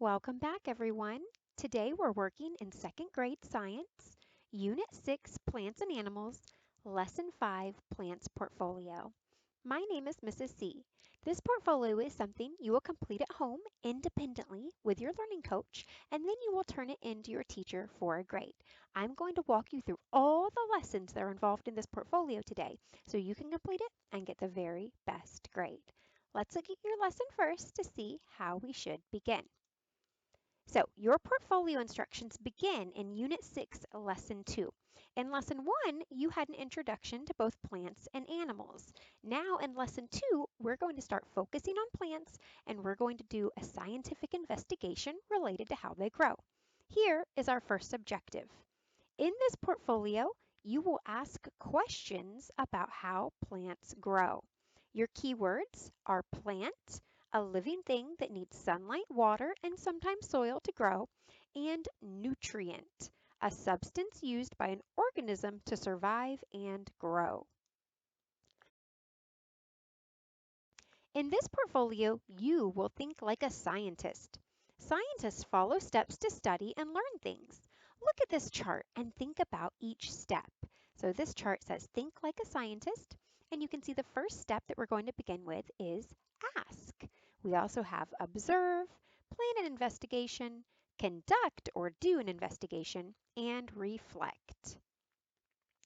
Welcome back, everyone. Today we're working in second grade science, Unit 6, Plants and Animals, Lesson 5, Plants Portfolio. My name is Mrs. C. This portfolio is something you will complete at home independently with your learning coach, and then you will turn it in to your teacher for a grade. I'm going to walk you through all the lessons that are involved in this portfolio today so you can complete it and get the very best grade. Let's look at your lesson first to see how we should begin. So your portfolio instructions begin in Unit 6, Lesson 2. In Lesson 1, you had an introduction to both plants and animals. Now in Lesson 2, we're going to start focusing on plants and we're going to do a scientific investigation related to how they grow. Here is our first objective. In this portfolio, you will ask questions about how plants grow. Your keywords are plant, a living thing that needs sunlight, water, and sometimes soil to grow, and nutrient, a substance used by an organism to survive and grow. In this portfolio, you will think like a scientist. Scientists follow steps to study and learn things. Look at this chart and think about each step. So this chart says think like a scientist, and you can see the first step that we're going to begin with is ask. We also have observe, plan an investigation, conduct or do an investigation, and reflect.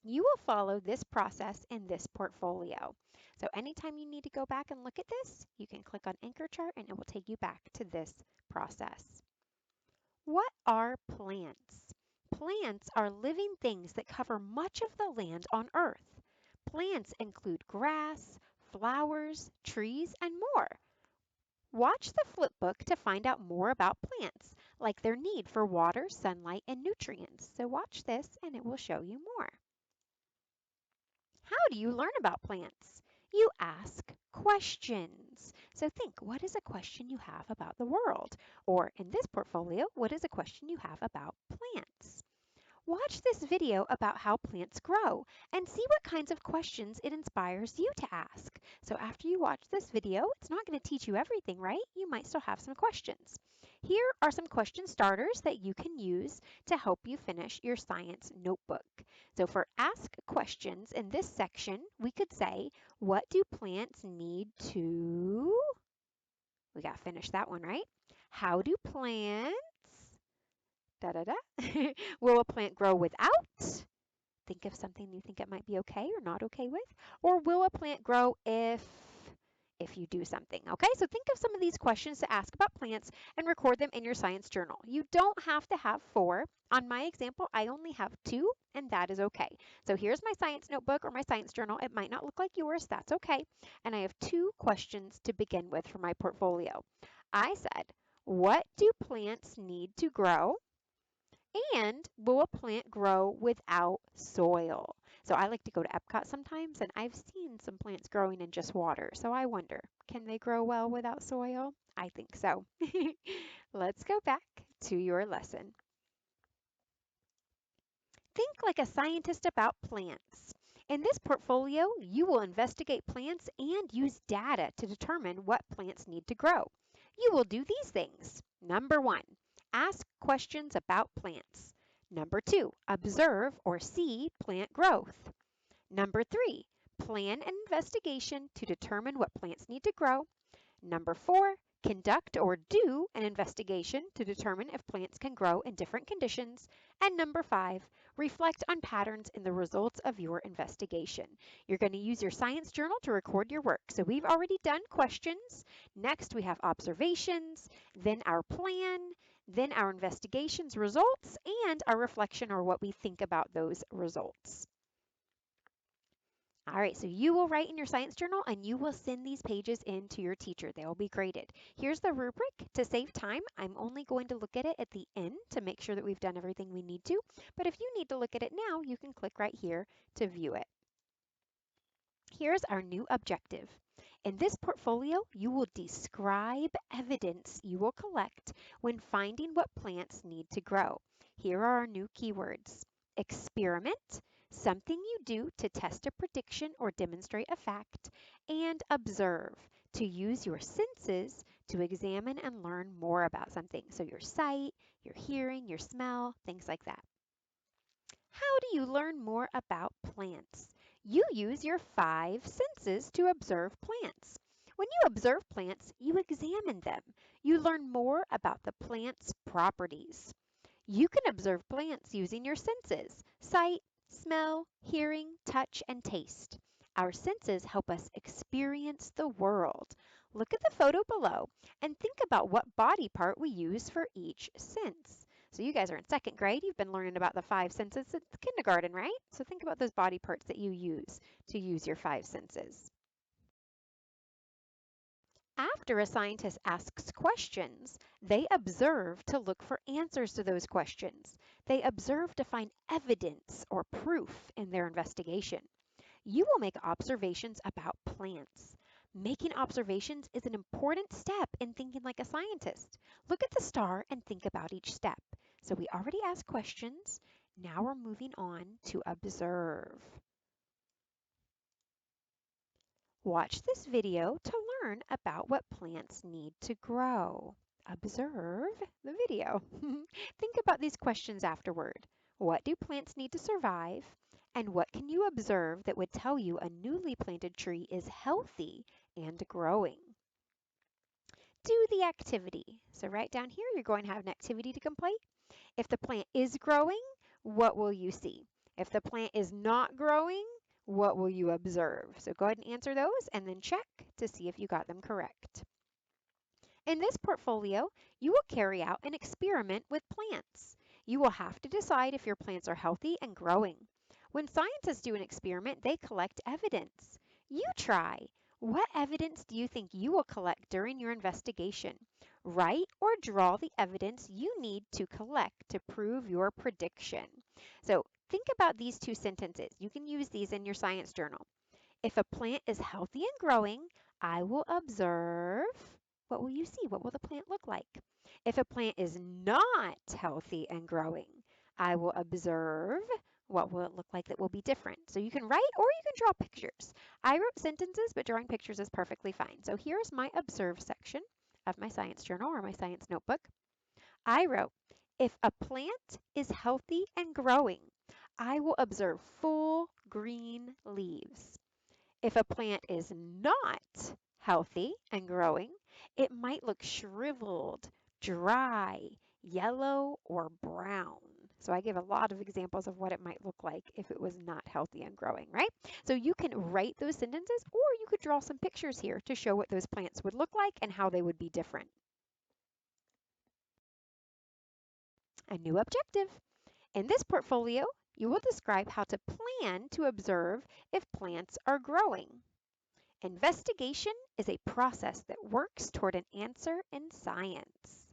You will follow this process in this portfolio. So anytime you need to go back and look at this, you can click on Anchor Chart and it will take you back to this process. What are plants? Plants are living things that cover much of the land on Earth. Plants include grass, flowers, trees, and more. Watch the flip book to find out more about plants, like their need for water, sunlight, and nutrients. So watch this and it will show you more. How do you learn about plants? You ask questions. So think, what is a question you have about the world? Or in this portfolio, what is a question you have about plants? Watch this video about how plants grow and see what kinds of questions it inspires you to ask. So after you watch this video, it's not going to teach you everything, right? You might still have some questions. Here are some question starters that you can use to help you finish your science notebook. So for ask questions in this section, we could say, what do plants need to? We got to finish that one, right? How do plants da da da. Will a plant grow without? Think of something you think it might be okay or not okay with. Or will a plant grow if you do something? Okay, so think of some of these questions to ask about plants and record them in your science journal. You don't have to have 4. On my example, I only have 2, and that is okay. So here's my science notebook or my science journal. It might not look like yours, that's okay. And I have 2 questions to begin with for my portfolio. I said, what do plants need to grow? And will a plant grow without soil? So I like to go to Epcot sometimes and I've seen some plants growing in just water. So I wonder, can they grow well without soil? I think so. Let's go back to your lesson. Think like a scientist about plants. In this portfolio, you will investigate plants and use data to determine what plants need to grow. You will do these things. Number 1, ask questions about plants. Number 2, observe or see plant growth. Number 3, plan an investigation to determine what plants need to grow. Number 4, conduct or do an investigation to determine if plants can grow in different conditions. And number 5, reflect on patterns in the results of your investigation. You're going to use your science journal to record your work. So we've already done questions. Next, we have observations, then our plan, then our investigations results, and our reflection or what we think about those results. All right, so you will write in your science journal and you will send these pages in to your teacher. They will be graded. Here's the rubric. To save time, I'm only going to look at it at the end to make sure that we've done everything we need to. But if you need to look at it now, you can click right here to view it. Here's our new objective. In this portfolio, you will describe evidence you will collect when finding what plants need to grow. Here are our new keywords. Experiment, something you do to test a prediction or demonstrate a fact, and observe, to use your senses to examine and learn more about something. So your sight, your hearing, your smell, things like that. How do you learn more about plants? You use your five senses to observe plants. When you observe plants, you examine them. You learn more about the plant's properties. You can observe plants using your senses: sight, smell, hearing, touch, and taste. Our senses help us experience the world. Look at the photo below and think about what body part we use for each sense. So you guys are in second grade. You've been learning about the five senses at the kindergarten, right? So think about those body parts that you use to use your five senses. After a scientist asks questions, they observe to look for answers to those questions. They observe to find evidence or proof in their investigation. You will make observations about plants. Making observations is an important step in thinking like a scientist. Look at the star and think about each step. So we already asked questions. Now we're moving on to observe. Watch this video to learn about what plants need to grow. Observe the video. Think about these questions afterward. What do plants need to survive? And what can you observe that would tell you a newly planted tree is healthy and growing? Do the activity. So right down here, you're going to have an activity to complete. If the plant is growing, what will you see? If the plant is not growing, what will you observe? So go ahead and answer those and then check to see if you got them correct. In this portfolio, you will carry out an experiment with plants. You will have to decide if your plants are healthy and growing. When scientists do an experiment, they collect evidence. You try. What evidence do you think you will collect during your investigation? Write or draw the evidence you need to collect to prove your prediction. So think about these two sentences. You can use these in your science journal. If a plant is healthy and growing, I will observe. What will you see? What will the plant look like? If a plant is not healthy and growing, I will observe. What will it look like that will be different? So you can write or you can draw pictures. I wrote sentences, but drawing pictures is perfectly fine. So here's my observe section of my science journal or my science notebook. I wrote, if a plant is healthy and growing, I will observe full green leaves. If a plant is not healthy and growing, it might look shriveled, dry, yellow, or brown. So I give a lot of examples of what it might look like if it was not healthy and growing, right? So you can write those sentences or you could draw some pictures here to show what those plants would look like and how they would be different. A new objective. In this portfolio, you will describe how to plan to observe if plants are growing. Investigation is a process that works toward an answer in science.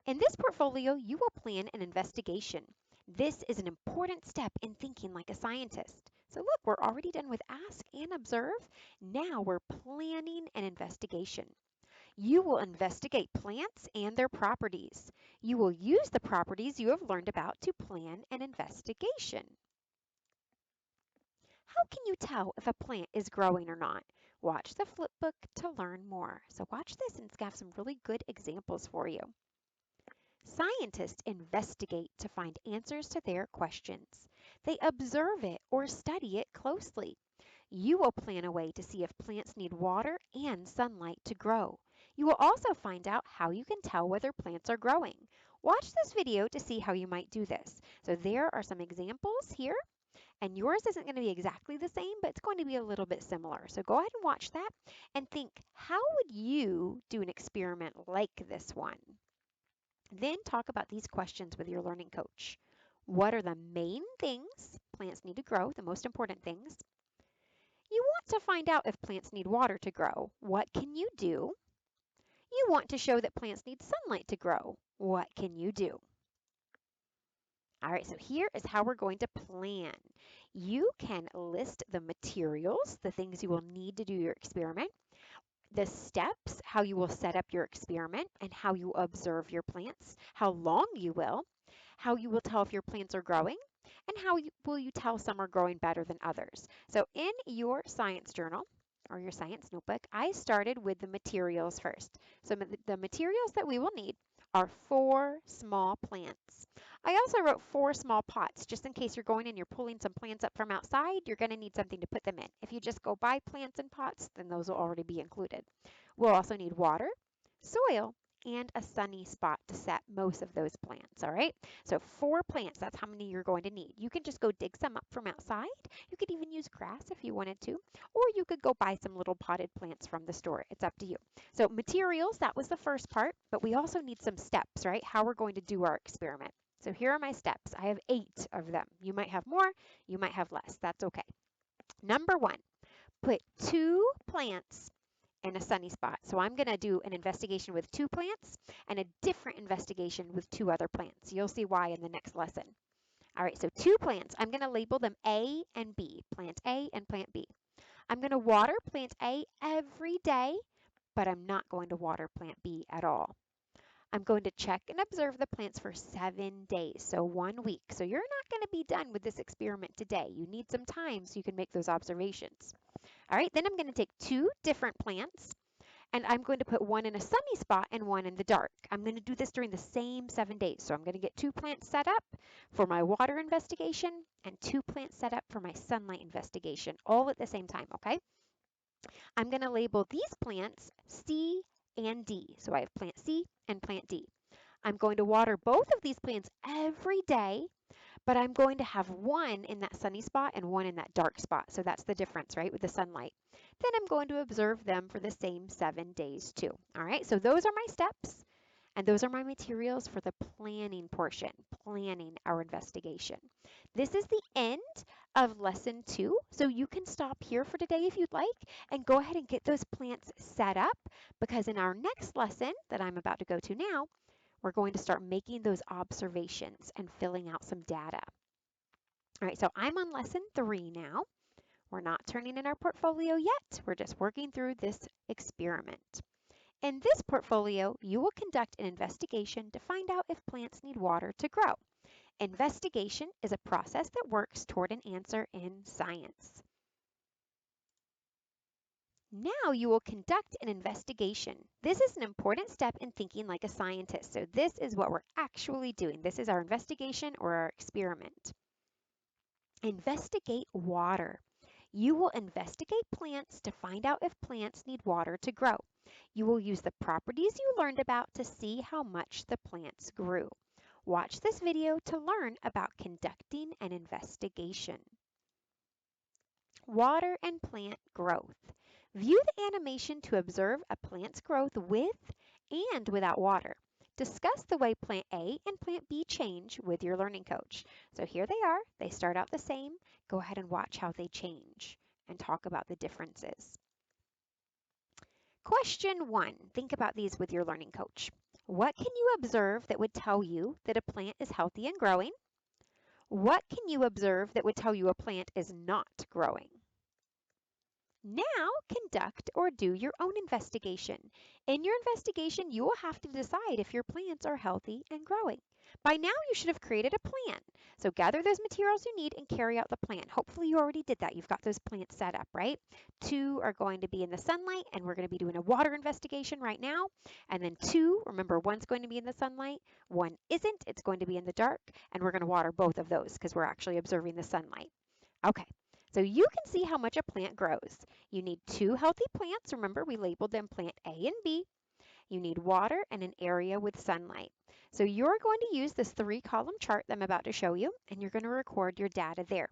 In this portfolio, you will plan an investigation. This is an important step in thinking like a scientist. So look, we're already done with ask and observe. Now we're planning an investigation. You will investigate plants and their properties. You will use the properties you have learned about to plan an investigation. How can you tell if a plant is growing or not? Watch the flip book to learn more. So watch this and it's got some really good examples for you. Scientists investigate to find answers to their questions. They observe it or study it closely. You will plan a way to see if plants need water and sunlight to grow. You will also find out how you can tell whether plants are growing. Watch this video to see how you might do this. So there are some examples here. And yours isn't going to be exactly the same, but it's going to be a little bit similar. So go ahead and watch that and think, how would you do an experiment like this one? Then talk about these questions with your learning coach. What are the main things plants need to grow, the most important things? You want to find out if plants need water to grow. What can you do? You want to show that plants need sunlight to grow. What can you do? All right, so here is how we're going to plan. You can list the materials, the things you will need to do your experiment, the steps, how you will set up your experiment, and how you observe your plants, how long you will, how you will tell if your plants are growing, And how will you tell some are growing better than others? So in your science journal or your science notebook, I started with the materials first. So the materials that we will need are 4 small plants. I also wrote 4 small pots, just in case you're going and you're pulling some plants up from outside, you're going to need something to put them in. If you just go buy plants in pots, then those will already be included. We'll also need water, soil, and a sunny spot to set most of those plants, all right? So 4 plants, that's how many you're going to need. You can just go dig some up from outside. You could even use grass if you wanted to, or you could go buy some little potted plants from the store. It's up to you. So materials, that was the first part, but we also need some steps, right? How we're going to do our experiment. So here are my steps. I have 8 of them. You might have more, you might have less. That's okay. Number 1, put 2 plants in a sunny spot. So I'm going to do an investigation with 2 plants and a different investigation with 2 other plants. You'll see why in the next lesson. All right, so 2 plants. I'm going to label them A and B, plant A and plant B. I'm going to water plant A every day, but I'm not going to water plant B at all. I'm going to check and observe the plants for 7 days, so 1 week. So you're not going to be done with this experiment today. You need some time so you can make those observations. All right, then I'm going to take 2 different plants and I'm going to put one in a sunny spot and one in the dark. I'm going to do this during the same 7 days. So I'm going to get 2 plants set up for my water investigation and 2 plants set up for my sunlight investigation, all at the same time, okay? I'm going to label these plants C and D. So I have plant C and plant D. I'm going to water both of these plants every day, but I'm going to have one in that sunny spot and one in that dark spot. So that's the difference, right, with the sunlight. Then I'm going to observe them for the same 7 days too. All right, so those are my steps. And those are my materials for the planning portion, planning our investigation. This is the end of lesson 2. So you can stop here for today if you'd like and go ahead and get those plants set up, because in our next lesson that I'm about to go to now, we're going to start making those observations and filling out some data. All right, so I'm on lesson 3 now. We're not turning in our portfolio yet. We're just working through this experiment. In this portfolio, you will conduct an investigation to find out if plants need water to grow. Investigation is a process that works toward an answer in science. Now you will conduct an investigation. This is an important step in thinking like a scientist. So this is what we're actually doing. This is our investigation or our experiment. Investigate water. You will investigate plants to find out if plants need water to grow. You will use the properties you learned about to see how much the plants grew. Watch this video to learn about conducting an investigation. Water and plant growth. View the animation to observe a plant's growth with and without water. Discuss the way plant A and plant B change with your learning coach. So here they are. They start out the same. Go ahead and watch how they change and talk about the differences. Question 1. Think about these with your learning coach. What can you observe that would tell you that a plant is healthy and growing? What can you observe that would tell you a plant is not growing? Now conduct or do your own investigation. In your investigation, you will have to decide if your plants are healthy and growing. By now, you should have created a plan. So gather those materials you need and carry out the plan. Hopefully you already did that. You've got those plants set up, right? 2 are going to be in the sunlight, and we're going to be doing a water investigation right now. And then 2, remember, 1's going to be in the sunlight, 1 isn't. It's going to be in the dark, and we're going to water both of those because we're actually observing the sunlight. Okay. So you can see how much a plant grows. You need 2 healthy plants. Remember, we labeled them plant A and B. You need water and an area with sunlight. So you're going to use this 3-column chart that I'm about to show you, and you're going to record your data there.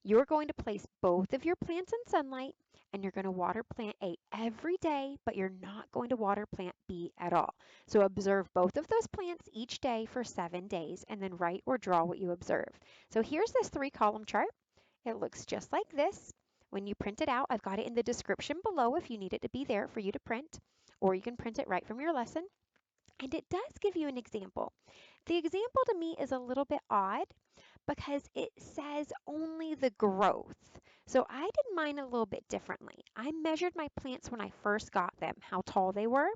You're going to place both of your plants in sunlight, and you're going to water plant A every day, but you're not going to water plant B at all. So observe both of those plants each day for 7 days, and then write or draw what you observe. So here's this 3-column chart. It looks just like this. When you print it out, I've got it in the description below if you need it to be there for you to print, or you can print it right from your lesson. And it does give you an example. The example to me is a little bit odd, because it says only the growth. So I did mine a little bit differently. I measured my plants when I first got them, how tall they were,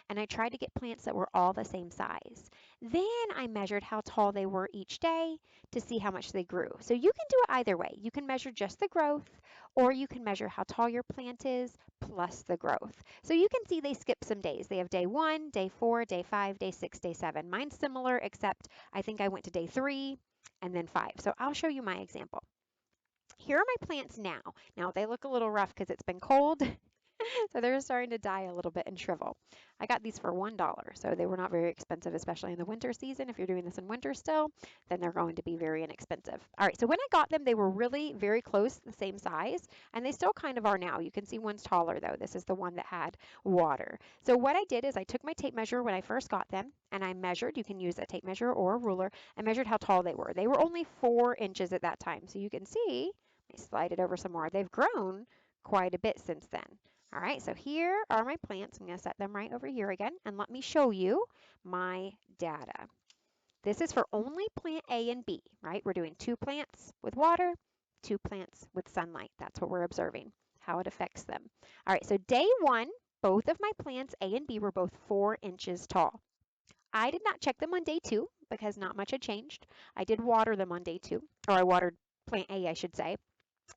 and I tried to get plants that were all the same size. Then I measured how tall they were each day to see how much they grew. So you can do it either way. You can measure just the growth, or you can measure how tall your plant is plus the growth. So you can see they skip some days. They have day 1, day 4, day 5, day 6, day 7. Mine's similar, except I think I went to day 3 and then 5. So I'll show you my example. Here are my plants now. Now they look a little rough because it's been cold. So they're starting to die a little bit and shrivel. I got these for $1, so they were not very expensive, especially in the winter season. If you're doing this in winter still, then they're going to be very inexpensive. All right, so when I got them, they were really very close, the same size, and they still kind of are now. You can see one's taller though. This is the one that had water. So what I did is I took my tape measure when I first got them, and I measured. You can use a tape measure or a ruler. I measured how tall they were. They were only 4 inches at that time, so you can see, let me slide it over some more. They've grown quite a bit since then. All right, so here are my plants. I'm going to set them right over here again, and let me show you my data. This is for only plant A and B, right? We're doing 2 plants with water, 2 plants with sunlight. That's what we're observing, how it affects them. All right, so day 1, both of my plants A and B were both 4 inches tall. I did not check them on day 2 because not much had changed. I did water them on day 2, or I watered plant A, I should say.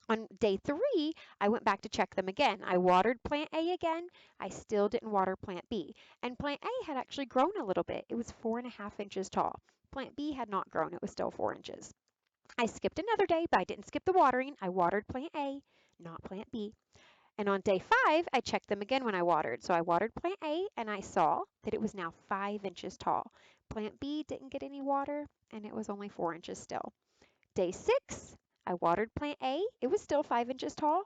On day 3, I went back to check them again. I watered plant A again. I still didn't water plant B. And plant A had actually grown a little bit. It was 4.5 inches tall. Plant B had not grown. It was still 4 inches. I skipped another day, but I didn't skip the watering. I watered plant A, not plant B. And on day 5, I checked them again when I watered. So I watered plant A, and I saw that it was now 5 inches tall. Plant B didn't get any water, and it was only 4 inches still. Day 6, I watered plant A. It was still 5 inches tall,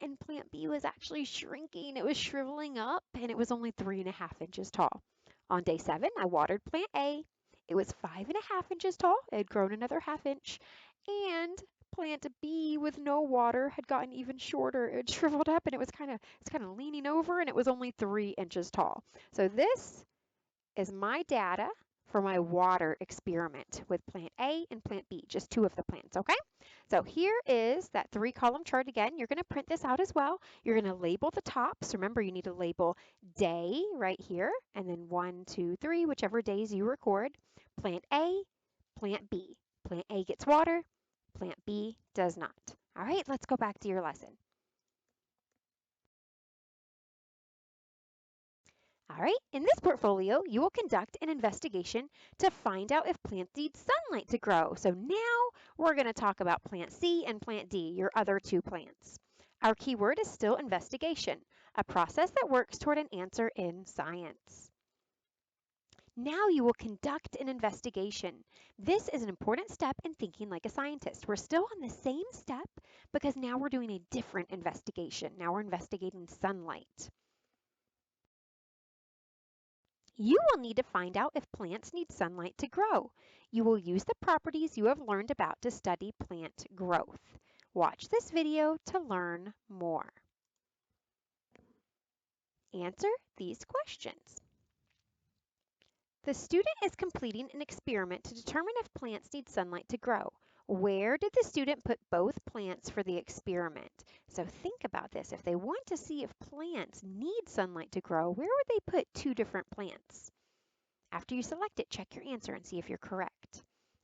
and plant B was actually shrinking. It was shriveling up, and it was only 3.5 inches tall. On day 7, I watered plant A. It was 5.5 inches tall. It had grown another half inch, and plant B with no water had gotten even shorter. It shriveled up, and it's kind of leaning over, and it was only 3 inches tall. So this is my data for my water experiment with plant A and plant B, just 2 of the plants, okay? So here is that 3-column chart again. You're going to print this out as well. You're going to label the tops. Remember, you need to label day right here, and then 1, 2, 3, whichever days you record. Plant A, plant B. Plant A gets water, plant B does not. All right, let's go back to your lesson. All right, in this portfolio, you will conduct an investigation to find out if plants need sunlight to grow. So now we're going to talk about plant C and plant D, your other 2 plants. Our keyword is still investigation, a process that works toward an answer in science. Now you will conduct an investigation. This is an important step in thinking like a scientist. We're still on the same step because now we're doing a different investigation. Now we're investigating sunlight. You will need to find out if plants need sunlight to grow. You will use the properties you have learned about to study plant growth. Watch this video to learn more. Answer these questions. The student is completing an experiment to determine if plants need sunlight to grow. Where did the student put both plants for the experiment? So think about this. If they want to see if plants need sunlight to grow, where would they put 2 different plants? After you select it, check your answer and see if you're correct.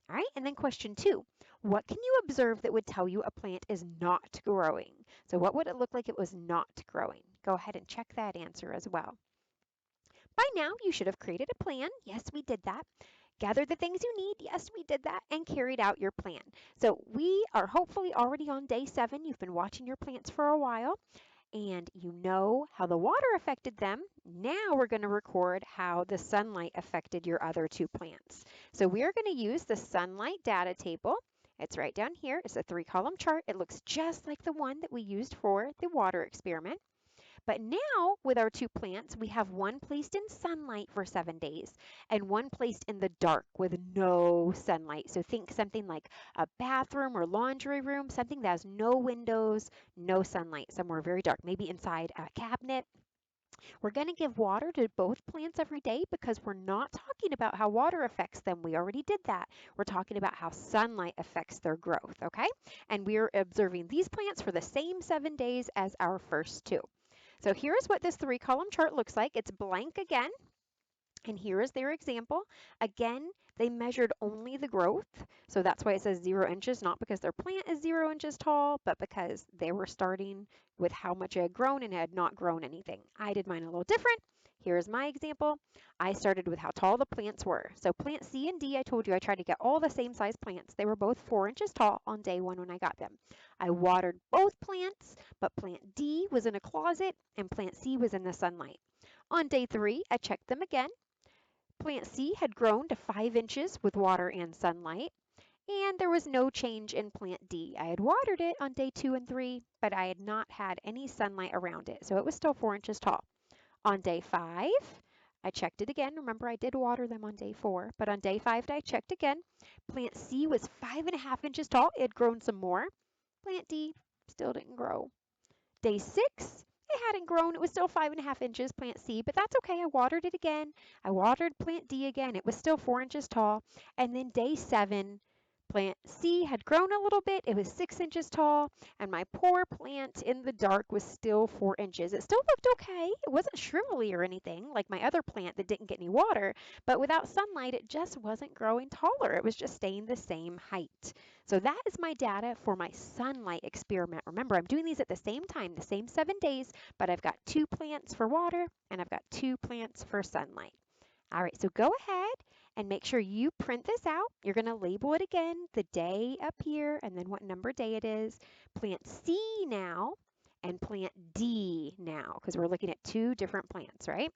All right, and then question 2. What can you observe that would tell you a plant is not growing? So what would it look like it was not growing? Go ahead and check that answer as well. By now, you should have created a plan. Yes, we did that. Gathered the things you need. Yes, we did that. And carried out your plan. So we are hopefully already on day 7. You've been watching your plants for a while, and you know how the water affected them. Now we're going to record how the sunlight affected your other 2 plants. So we're going to use the sunlight data table. It's right down here. It's a 3-column chart. It looks just like the one that we used for the water experiment. But now with our 2 plants, we have one placed in sunlight for 7 days and one placed in the dark with no sunlight. So think something like a bathroom or laundry room, something that has no windows, no sunlight, somewhere very dark, maybe inside a cabinet. We're going to give water to both plants every day because we're not talking about how water affects them. We already did that. We're talking about how sunlight affects their growth, okay? And we're observing these plants for the same 7 days as our first two. So here's what this 3-column chart looks like. It's blank again. And here is their example. Again, they measured only the growth. So that's why it says 0 inches, not because their plant is 0 inches tall, but because they were starting with how much it had grown and had not grown anything. I did mine a little different. Here's my example. I started with how tall the plants were. So plant C and D, I told you I tried to get all the same size plants. They were both 4 inches tall on day 1 when I got them. I watered both plants, but plant D was in a closet and plant C was in the sunlight. On day 3, I checked them again. Plant C had grown to 5 inches with water and sunlight, and there was no change in plant D. I had watered it on day 2 and 3, but I had not had any sunlight around it, so it was still 4 inches tall. On day 5, I checked it again. Remember, I did water them on day 4, but on day 5, I checked again. Plant C was 5.5 inches tall. It had grown some more. Plant D still didn't grow. Day 6, it hadn't grown. It was still 5.5 inches, plant C, but that's okay. I watered it again. I watered plant D again. It was still 4 inches tall. And then day 7, plant C had grown a little bit. It was 6 inches tall. And my poor plant in the dark was still 4 inches. It still looked okay. It wasn't shrivelly or anything like my other plant that didn't get any water. But without sunlight, it just wasn't growing taller. It was just staying the same height. So that is my data for my sunlight experiment. Remember, I'm doing these at the same time, the same 7 days, but I've got 2 plants for water and I've got 2 plants for sunlight. All right, so go ahead and make sure you print this out. You're going to label it again, the day up here, and then what number day it is. Plant C now and plant D now, because we're looking at 2 different plants, right?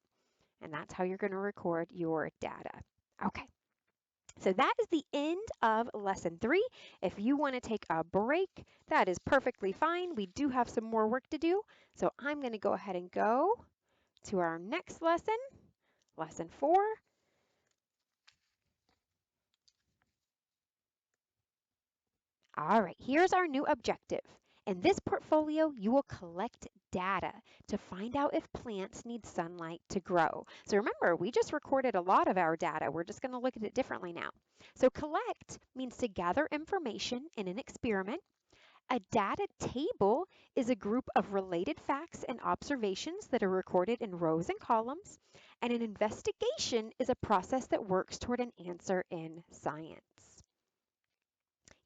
And that's how you're going to record your data. Okay. So that is the end of lesson 3. If you want to take a break, that is perfectly fine. We do have some more work to do. So I'm going to go ahead and go to our next lesson, lesson 4. All right, here's our new objective. In this portfolio, you will collect data to find out if plants need sunlight to grow. So remember, we just recorded a lot of our data. We're just going to look at it differently now. So collect means to gather information in an experiment. A data table is a group of related facts and observations that are recorded in rows and columns. And an investigation is a process that works toward an answer in science.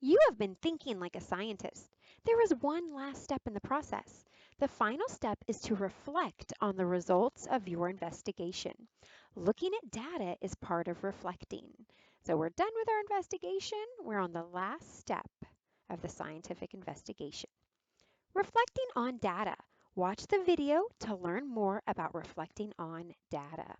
You have been thinking like a scientist. There is one last step in the process. The final step is to reflect on the results of your investigation. Looking at data is part of reflecting. So we're done with our investigation. We're on the last step of the scientific investigation. Reflecting on data. Watch the video to learn more about reflecting on data.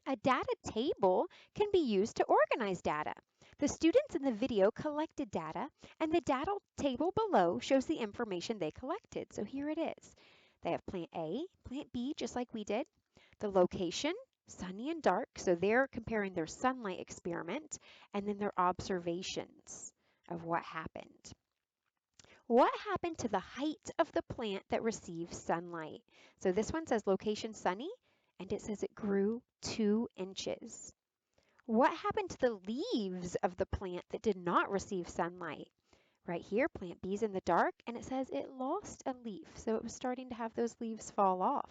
A data table can be used to organize data. The students in the video collected data, and the data table below shows the information they collected. So here it is. They have plant A, plant B, just like we did. The location, sunny and dark, so they're comparing their sunlight experiment, and then their observations of what happened. What happened to the height of the plant that receives sunlight? So this one says location sunny, and it says it grew 2 inches. What happened to the leaves of the plant that did not receive sunlight? Right here, plant B is in the dark, and it says it lost a leaf, so it was starting to have those leaves fall off.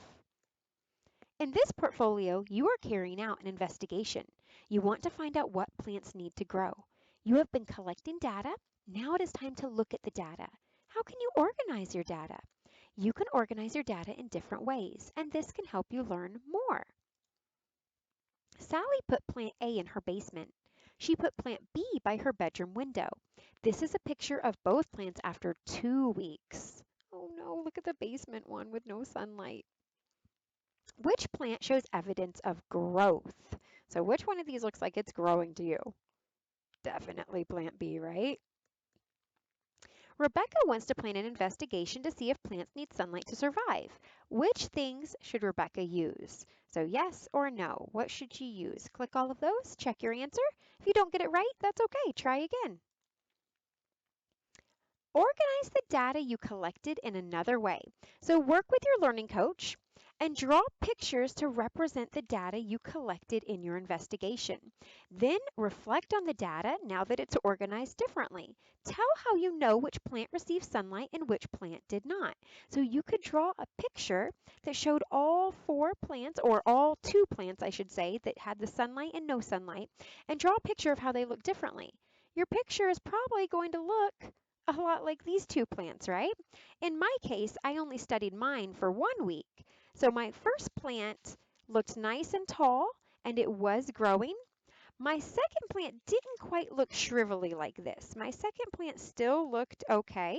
In this portfolio, you are carrying out an investigation. You want to find out what plants need to grow. You have been collecting data. Now it is time to look at the data. How can you organize your data? You can organize your data in different ways, and this can help you learn more. Sally put plant A in her basement. She put plant B by her bedroom window. This is a picture of both plants after 2 weeks. Oh no, look at the basement one with no sunlight. Which plant shows evidence of growth? So which one of these looks like it's growing to you? Definitely plant B, right? Rebecca wants to plan an investigation to see if plants need sunlight to survive. Which things should Rebecca use? So yes or no, what should she use? Click all of those, check your answer. If you don't get it right, that's okay, try again. Organize the data you collected in another way. So work with your learning coach and draw pictures to represent the data you collected in your investigation. Then reflect on the data now that it's organized differently. Tell how you know which plant received sunlight and which plant did not. So you could draw a picture that showed all 4 plants, or all 2 plants, I should say, that had the sunlight and no sunlight, and draw a picture of how they look differently. Your picture is probably going to look a lot like these 2 plants, right? In my case, I only studied mine for 1 week. So my first plant looked nice and tall, and it was growing. My second plant didn't quite look shrivelly like this. My second plant still looked okay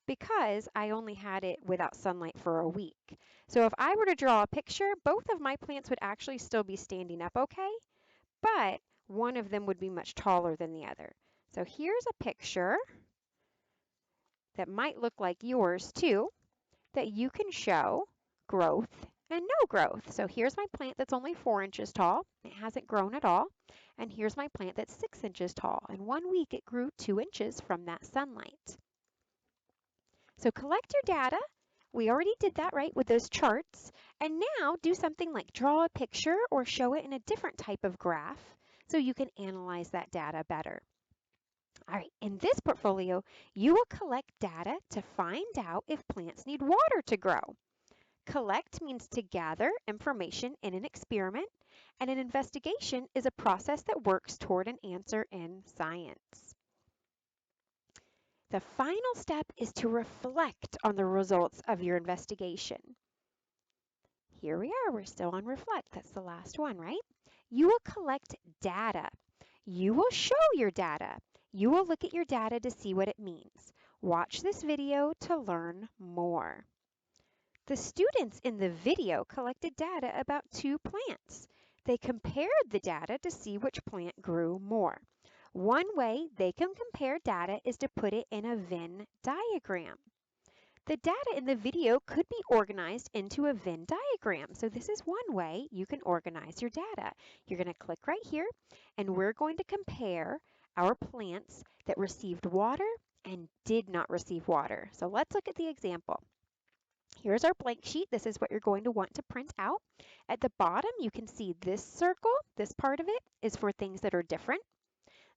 because I only had it without sunlight for a week. So if I were to draw a picture, both of my plants would actually still be standing up okay, but one of them would be much taller than the other. So here's a picture that might look like yours too, that you can show growth and no growth. So here's my plant that's only 4 inches tall. It hasn't grown at all. And here's my plant that's 6 inches tall. In 1 week, it grew 2 inches from that sunlight. So collect your data. We already did that, right, with those charts. And now do something like draw a picture or show it in a different type of graph so you can analyze that data better. All right, in this portfolio, you will collect data to find out if plants need water to grow. Collect means to gather information in an experiment, and an investigation is a process that works toward an answer in science. The final step is to reflect on the results of your investigation. Here we are, we're still on reflect. That's the last one, right? You will collect data. You will show your data. You will look at your data to see what it means. Watch this video to learn more. The students in the video collected data about 2 plants. They compared the data to see which plant grew more. One way they can compare data is to put it in a Venn diagram. The data in the video could be organized into a Venn diagram. So this is one way you can organize your data. You're going to click right here, and we're going to compare our plants that received water and did not receive water. So let's look at the example. Here's our blank sheet. This is what you're going to want to print out. At the bottom, you can see this circle. This part of it is for things that are different.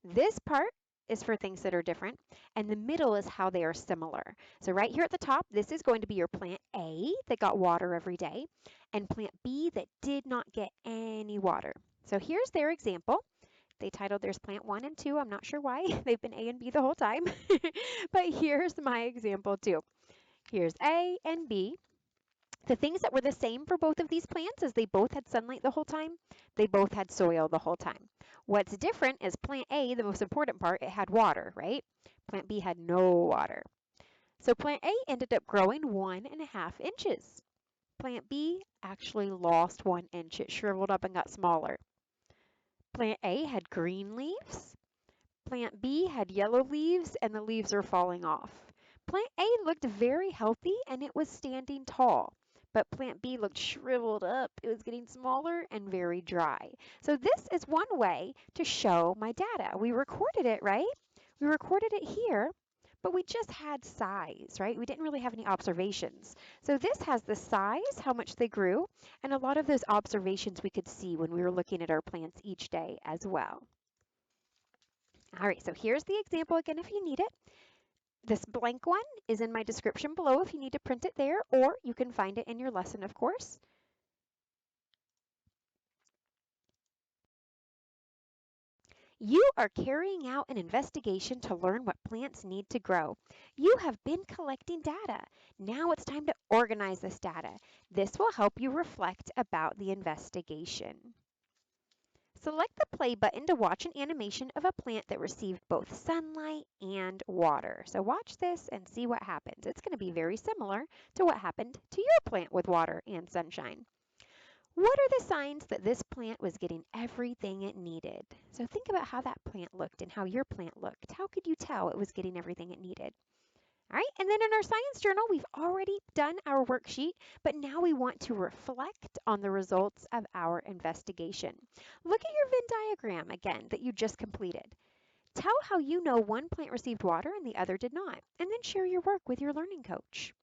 This part is for things that are different, and the middle is how they are similar. So right here at the top, this is going to be your plant A that got water every day, and plant B that did not get any water. So here's their example. They titled theirs plant 1 and 2. I'm not sure why. They've been A and B the whole time. But here's my example too. Here's A and B. The things that were the same for both of these plants is they both had sunlight the whole time. They both had soil the whole time. What's different is plant A, the most important part, it had water, right? Plant B had no water. So plant A ended up growing 1.5 inches. Plant B actually lost 1 inch. It shriveled up and got smaller. Plant A had green leaves. Plant B had yellow leaves and the leaves are falling off. Plant A looked very healthy and it was standing tall, but plant B looked shriveled up. It was getting smaller and very dry. So this is one way to show my data. We recorded it, right? We recorded it here, but we just had size, right? We didn't really have any observations. So this has the size, how much they grew, and a lot of those observations we could see when we were looking at our plants each day as well. All right, so here's the example again if you need it. This blank one is in my description below if you need to print it there, or you can find it in your lesson, of course. You are carrying out an investigation to learn what plants need to grow. You have been collecting data. Now it's time to organize this data. This will help you reflect about the investigation. Select the play button to watch an animation of a plant that received both sunlight and water. So watch this and see what happens. It's going to be very similar to what happened to your plant with water and sunshine. What are the signs that this plant was getting everything it needed? So think about how that plant looked and how your plant looked. How could you tell it was getting everything it needed? All right, and then in our science journal, we've already done our worksheet, but now we want to reflect on the results of our investigation. Look at your Venn diagram again that you just completed. Tell how you know one plant received water and the other did not, and then share your work with your learning coach.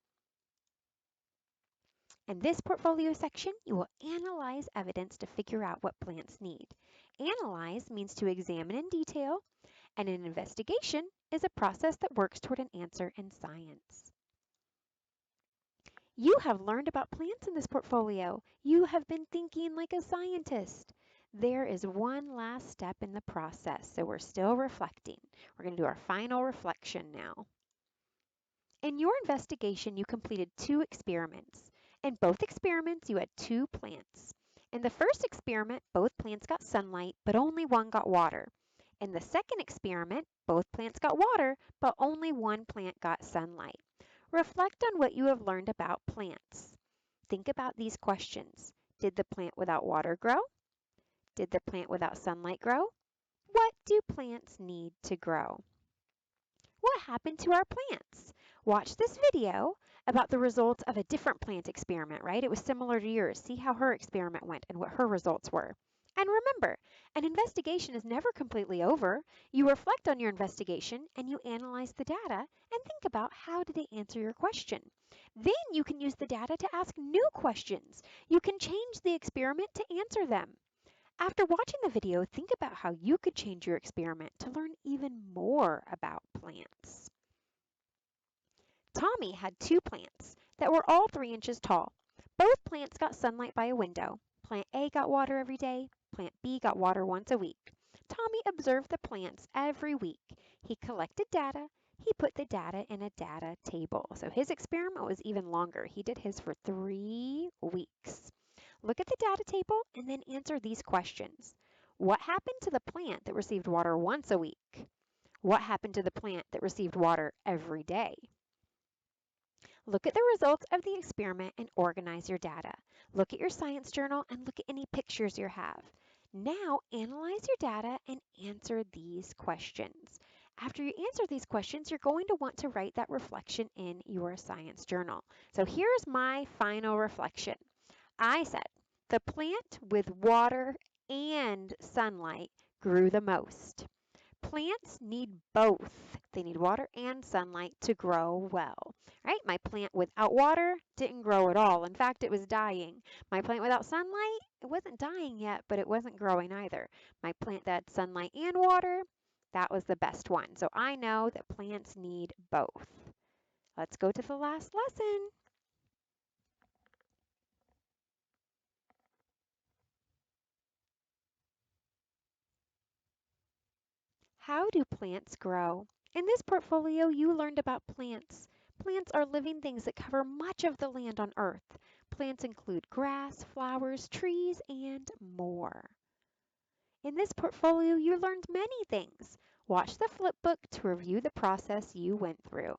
In this portfolio section, you will analyze evidence to figure out what plants need. Analyze means to examine in detail, and an investigation is a process that works toward an answer in science. You have learned about plants in this portfolio. You have been thinking like a scientist. There is one last step in the process, so we're still reflecting. We're going to do our final reflection now. In your investigation, you completed 2 experiments. In both experiments, you had 2 plants. In the first experiment, both plants got sunlight, but only one got water. In the second experiment, both plants got water, but only one plant got sunlight. Reflect on what you have learned about plants. Think about these questions. Did the plant without water grow? Did the plant without sunlight grow? What do plants need to grow? What happened to our plants? Watch this video about the results of a different plant experiment, right? It was similar to yours. See how her experiment went and what her results were. And remember, an investigation is never completely over. You reflect on your investigation and you analyze the data and think about how did it answer your question. Then you can use the data to ask new questions. You can change the experiment to answer them. After watching the video, think about how you could change your experiment to learn even more about plants. Tommy had 2 plants that were all 3 inches tall. Both plants got sunlight by a window. Plant A got water every day. Plant B got water once a week. Tommy observed the plants every week. He collected data. He put the data in a data table. So his experiment was even longer. He did his for 3 weeks. Look at the data table and then answer these questions. What happened to the plant that received water once a week? What happened to the plant that received water every day? Look at the results of the experiment and organize your data. Look at your science journal and look at any pictures you have. Now analyze your data and answer these questions. After you answer these questions, you're going to want to write that reflection in your science journal. So here's my final reflection. I said, the plant with water and sunlight grew the most. Plants need both. They need water and sunlight to grow well. Right? My plant without water didn't grow at all. In fact, it was dying. My plant without sunlight, it wasn't dying yet, but it wasn't growing either. My plant that had sunlight and water, that was the best one. So I know that plants need both. Let's go to the last lesson. How do plants grow? In this portfolio, you learned about plants. Plants are living things that cover much of the land on Earth. Plants include grass, flowers, trees, and more. In this portfolio, you learned many things. Watch the flip book to review the process you went through.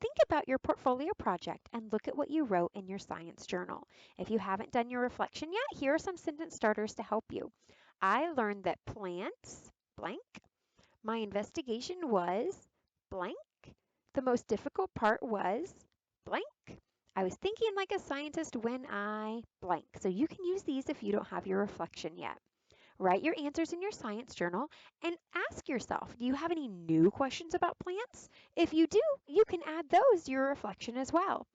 Think about your portfolio project and look at what you wrote in your science journal. If you haven't done your reflection yet, here are some sentence starters to help you. I learned that plants, blank. My investigation was blank. The most difficult part was blank. I was thinking like a scientist when I blank. So you can use these if you don't have your reflection yet. Write your answers in your science journal and ask yourself, do you have any new questions about plants? If you do, you can add those to your reflection as well.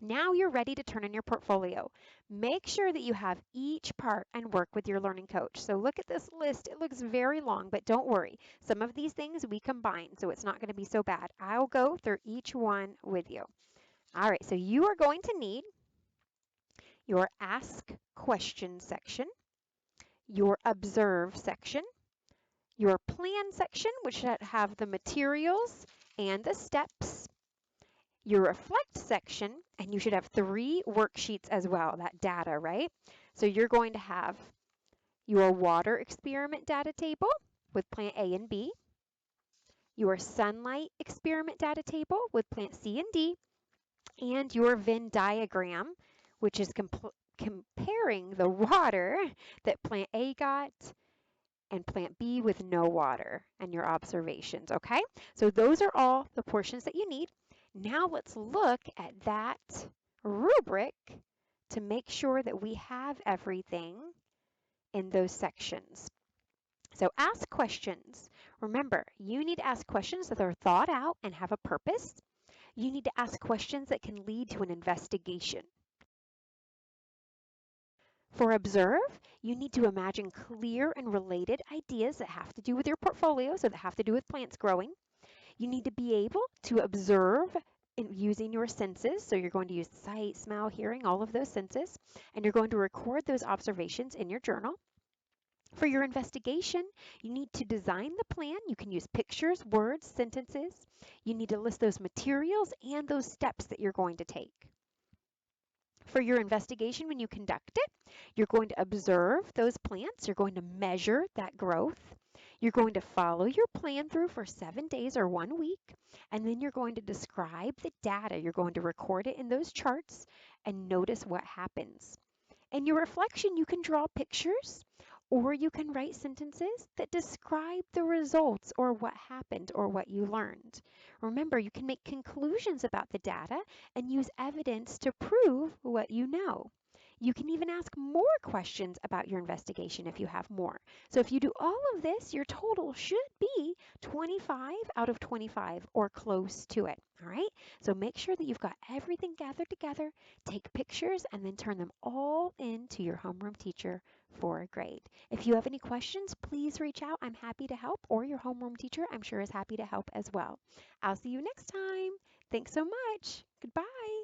Now you're ready to turn in your portfolio. Make sure that you have each part and work with your learning coach. So look at this list. It looks very long, but don't worry. Some of these things we combine, so it's not going to be so bad. I'll go through each one with you. All right, so you are going to need your Ask Questions section, your Observe section, your Plan section, which should have the materials and the steps, your Reflect section, and you should have 3 worksheets as well, that data, right? So you're going to have your water experiment data table with plant A and B, your sunlight experiment data table with plant C and D, and your Venn diagram, which is comparing the water that plant A got and plant B with no water and your observations, okay? So those are all the portions that you need. Now let's look at that rubric to make sure that we have everything in those sections. So ask questions. Remember, you need to ask questions that are thought out and have a purpose. You need to ask questions that can lead to an investigation. For observe, you need to imagine clear and related ideas that have to do with your portfolio, so that have to do with plants growing. You need to be able to observe using your senses. So you're going to use sight, smell, hearing, all of those senses, and you're going to record those observations in your journal. For your investigation, you need to design the plan. You can use pictures, words, sentences. You need to list those materials and those steps that you're going to take. For your investigation, when you conduct it, you're going to observe those plants. You're going to measure that growth. You're going to follow your plan through for 7 days or 1 week, and then you're going to describe the data. You're going to record it in those charts and notice what happens. In your reflection, you can draw pictures or you can write sentences that describe the results or what happened or what you learned. Remember, you can make conclusions about the data and use evidence to prove what you know. You can even ask more questions about your investigation if you have more. So if you do all of this, your total should be 25 out of 25 or close to it. All right? So make sure that you've got everything gathered together, take pictures, and then turn them all into your homeroom teacher for a grade. If you have any questions, please reach out. I'm happy to help, or your homeroom teacher, I'm sure, is happy to help as well. I'll see you next time. Thanks so much. Goodbye.